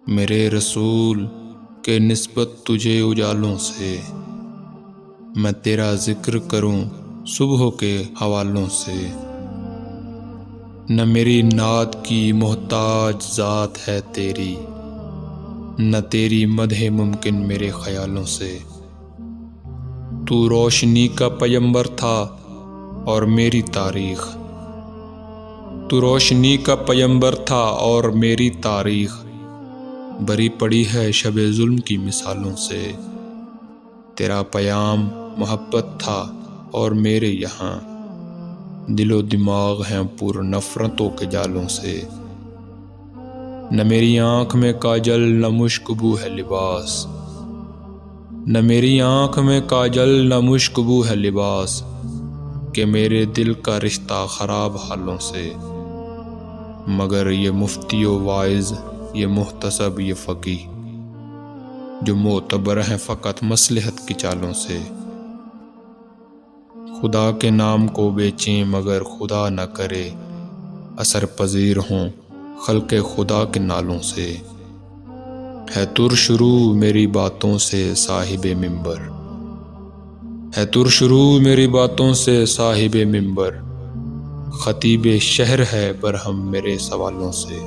میرے رسول کے نسبت تجھے اجالوں سے، میں تیرا ذکر کروں صبح کے حوالوں سے۔ نہ میری نعت کی محتاج ذات ہے تیری، نہ تیری مدح ممکن میرے خیالوں سے۔ تو روشنی کا پیمبر تھا اور میری تاریخ، تو روشنی کا پیمبر تھا اور میری تاریخ بری پڑی ہے شب ظلم کی مثالوں سے۔ تیرا پیام محبت تھا اور میرے یہاں دل و دماغ ہیں پر نفرتوں کے جالوں سے۔ نہ میری آنکھ میں کاجل نہ مشک بو ہے لباس، نہ میری آنکھ میں کاجل نہ مشک بو ہے لباس، کہ میرے دل کا رشتہ خراب حالوں سے۔ مگر یہ مفتی و واعظ، یہ محتسب، یہ فقیہ، جو معتبر ہیں فقط مصلحت کی چالوں سے۔ خدا کے نام کو بیچیں مگر خدا نہ کرے، اثر پذیر ہوں خلق خدا کے نالوں سے۔ ہے شروع میری باتوں سے صاحب منبر، ہے شروع میری باتوں سے صاحب منبر، خطیب شہر ہے برہم میرے سوالوں سے۔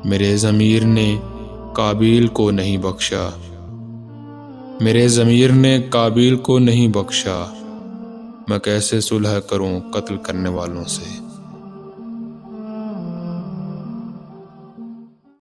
میرے ضمیر نے قابیل کو نہیں بخشا، میرے ضمیر نے قابیل کو نہیں بخشا، میں کیسے صلح کروں قتل کرنے والوں سے۔